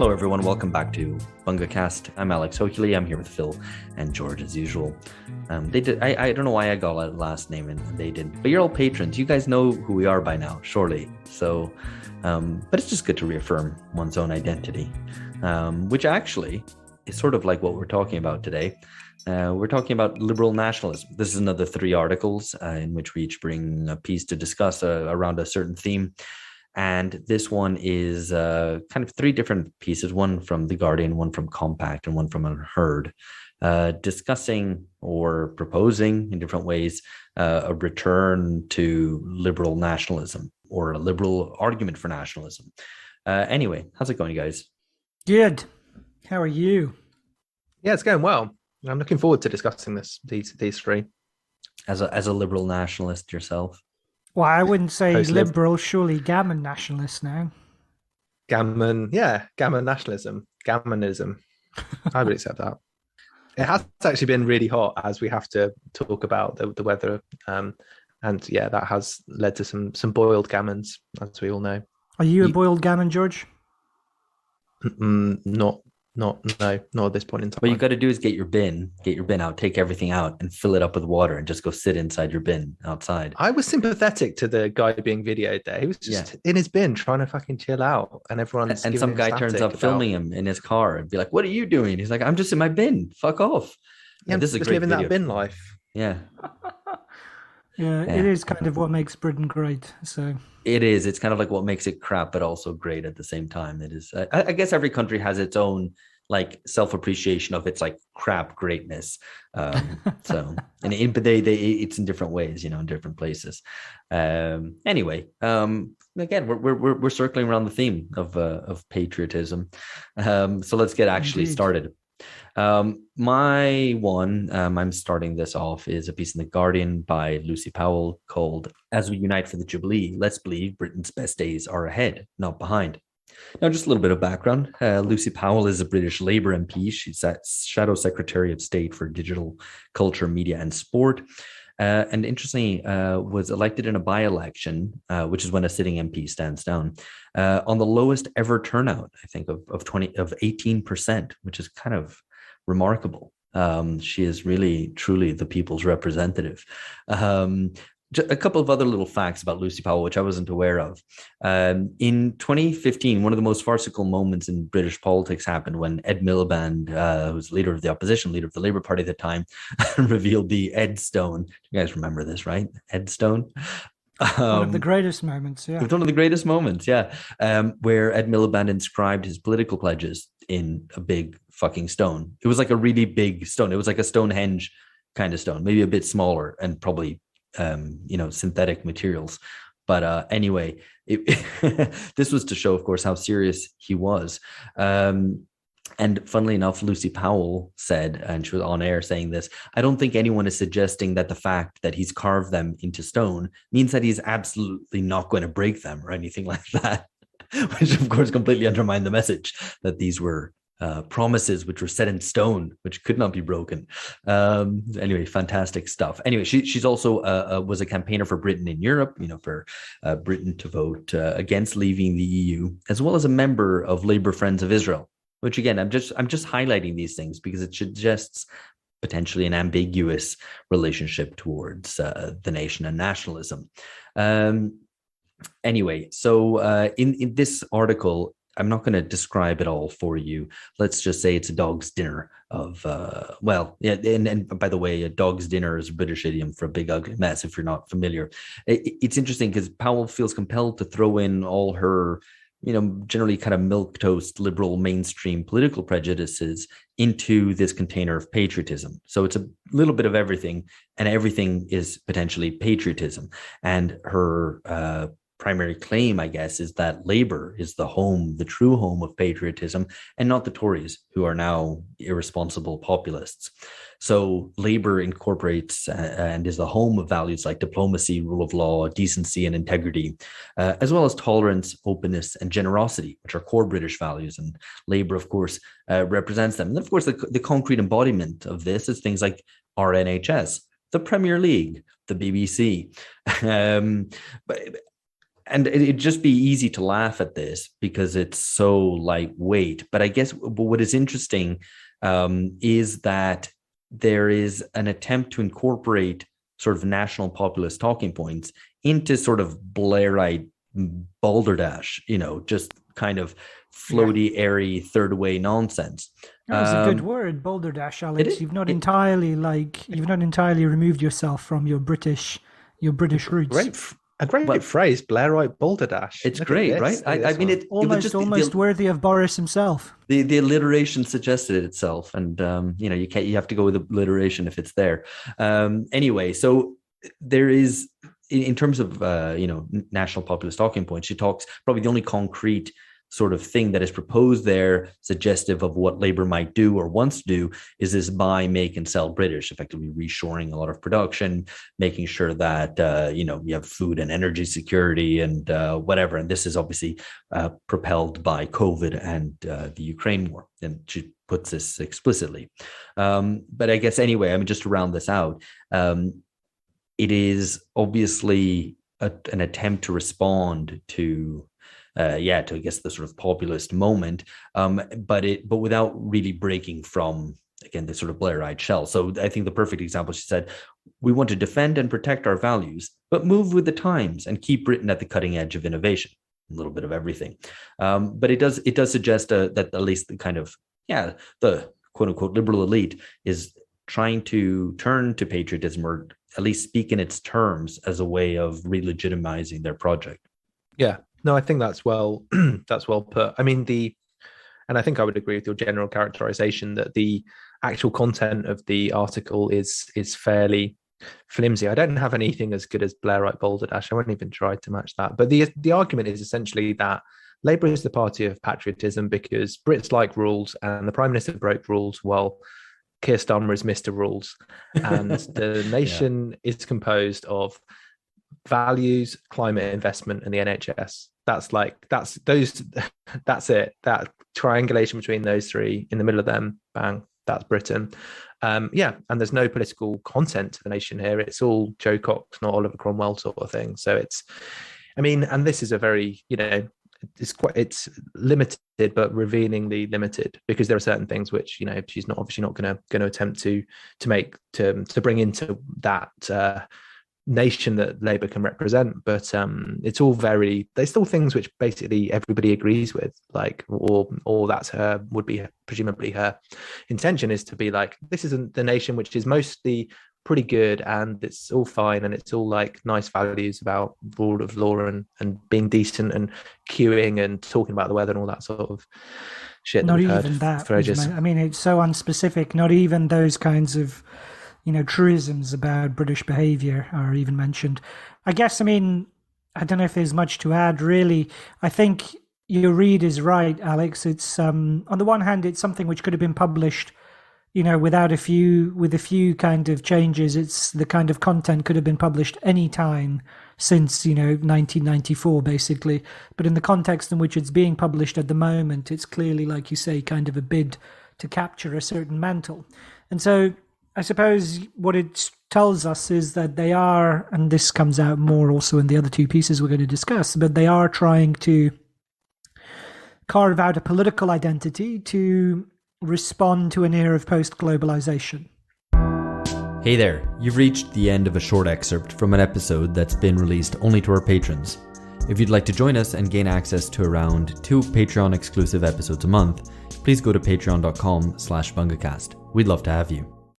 Hello, everyone. Welcome back to BungaCast. I'm Alex Hochuli. I'm here with Phil and George as usual. They did. I don't know why I got a last name and they didn't. But you're all patrons. You guys know who we are by now, surely. So, but it's just good to reaffirm one's own identity, which actually is sort of like what we're talking about today. We're talking about liberal nationalism. This is another 3 articles in which we each bring a piece to discuss around a certain theme. And this one is kind of 3 different pieces, one from The Guardian, one from Compact, and one from Unherd, discussing or proposing in different ways a return to liberal nationalism or a liberal argument for nationalism. Anyway, how's it going, guys? Good. How are you? Yeah, it's going well. I'm looking forward to discussing these 3. As a liberal nationalist yourself? Well, I wouldn't say Post-lib. liberal, surely gammon nationalist now. Gammon nationalism, gammonism. I would accept that. It has actually been really hot as we have to talk about the weather. And yeah, that has led to some boiled gammons, as we all know. Are you a boiled gammon, George? Not at this point in time. What you got to do is get your bin out, take everything out and fill it up with water and just go sit inside your bin outside. I was sympathetic to the guy being videoed there. He was just in his bin trying to fucking chill out, and everyone's and some guy turns up filming him in his car and be like, "What are you doing?" He's like, "I'm just in my bin. Fuck off." Yeah, this is a just great living video. that bin life. Yeah. Yeah, it is kind of what makes Britain great. So it is. It's kind of like what makes it crap, but also great at the same time. It is. I guess every country has its own like self-appreciation of its like crap greatness. So, but it's in different ways, in different places. Anyway, again, we're circling around the theme of patriotism. So let's get actually started. My one, I'm starting this off, is a piece in The Guardian by Lucy Powell called "As We Unite for the Jubilee, Let's Believe Britain's Best Days Are Ahead, Not Behind." Now, just a little bit of background. Lucy Powell is a British Labour MP. She's Shadow Secretary of State for Digital, Culture, Media and Sport. And interestingly, was elected in a by-election, which is when a sitting MP stands down, on the lowest ever turnout, I think, of 18%, which is kind of remarkable. She is really, truly the people's representative. A couple of other little facts about Lucy Powell, which I wasn't aware of. In 2015, one of the most farcical moments in British politics happened when Ed Miliband, who was leader of the opposition, leader of the Labour Party at the time, revealed the Ed Stone. You guys remember this, right? Ed Stone? One of the greatest moments, yeah. One of the greatest moments, yeah. Where Ed Miliband inscribed his political pledges in a big fucking stone. It was like a really big stone. It was like a Stonehenge kind of stone, maybe a bit smaller and probably synthetic materials. But anyway, this was to show, of course, how serious he was. And funnily enough, Lucy Powell said, and she was on air saying this, "I don't think anyone is suggesting that the fact that he's carved them into stone means that he's absolutely not going to break them or anything like that," which of course completely undermined the message that these were promises which were set in stone, which could not be broken. Anyway, fantastic stuff. Anyway, she's also was a campaigner for Britain in Europe, for Britain to vote against leaving the EU, as well as a member of Labour Friends of Israel. Which again, I'm just highlighting these things because it suggests potentially an ambiguous relationship towards the nation and nationalism. Anyway, so in this article, I'm not going to describe it all for you. Let's just say it's a dog's dinner of, and by the way, a dog's dinner is a British idiom for a big, ugly mess, if you're not familiar. It's interesting because Powell feels compelled to throw in all her, generally kind of milquetoast liberal mainstream political prejudices into this container of patriotism. So it's a little bit of everything, and everything is potentially patriotism. And her primary claim, I guess, is that Labour is the true home of patriotism, and not the Tories, who are now irresponsible populists. So Labour incorporates and is the home of values like diplomacy, rule of law, decency and integrity, as well as tolerance, openness and generosity, which are core British values. And Labour, of course, represents them. And of course, the concrete embodiment of this is things like our NHS, the Premier League, the BBC. But and it'd just be easy to laugh at this because it's so lightweight. But I guess what is interesting is that there is an attempt to incorporate sort of national populist talking points into sort of Blairite balderdash, just kind of floaty, airy, third way nonsense. That's a good word, balderdash, Alex. You've not entirely removed yourself from your British roots. A great phrase, Blairite balderdash. It's great, right? I mean, it almost worthy of Boris himself. The alliteration suggested it itself, and you have to go with alliteration if it's there. Anyway, so there is, in terms of national populist talking points, she talks, probably the only concrete sort of thing that is proposed there, suggestive of what Labour might do or wants to do, is this buy, make, and sell British, effectively reshoring a lot of production, making sure that you have food and energy security and whatever. And this is obviously propelled by COVID and the Ukraine war, and she puts this explicitly. But I guess anyway, I mean, just to round this out, it is obviously an attempt to respond to I guess the sort of populist moment, but without really breaking from, again, the sort of Blairite shell. So I think the perfect example, she said, we want to defend and protect our values, but move with the times and keep Britain at the cutting edge of innovation. A little bit of everything, but it does suggest that at least the kind of the quote unquote liberal elite is trying to turn to patriotism, or at least speak in its terms, as a way of re-legitimizing their project. Yeah. No, I think that's well put. I mean, and I think I would agree with your general characterization that the actual content of the article is fairly flimsy. I don't have anything as good as Blairite balderdash. I won't even try to match that. But the argument is essentially that Labour is the party of patriotism because Brits like rules, and the Prime Minister broke rules while Keir Starmer is Mr. Rules, and the nation is composed of values, climate investment, and the NHS. That's it. That triangulation between those three, in the middle of them, bang, that's Britain. And there's no political content to the nation here. It's all Joe Cox, not Oliver Cromwell sort of thing. So and this is a very, it's limited, but revealingly limited, because there are certain things which, she's obviously not going to attempt to bring into that nation that Labour can represent. But it's all there's still things which basically everybody agrees with, like, or that's presumably her intention, is to be like, this isn't the nation which is mostly pretty good and it's all fine and it's all like nice values about rule of law and being decent and queuing and talking about the weather and all that sort of shit. Not even that. I mean, it's so unspecific. Not even those kinds of truisms about British behaviour are even mentioned. I guess, I mean, I don't know if there's much to add, really. I think your read is right, Alex. It's, on the one hand, it's something which could have been published, with a few kind of changes. It's the kind of content could have been published any time since, 1994, basically. But in the context in which it's being published at the moment, it's clearly, like you say, kind of a bid to capture a certain mantle. And so I suppose what it tells us is that they are, and this comes out more also in the other two pieces we're going to discuss, but they are trying to carve out a political identity to respond to an era of post-globalization. Hey there, you've reached the end of a short excerpt from an episode that's been released only to our patrons. If you'd like to join us and gain access to around 2 Patreon exclusive episodes a month, please go to patreon.com/bungacast. We'd love to have you.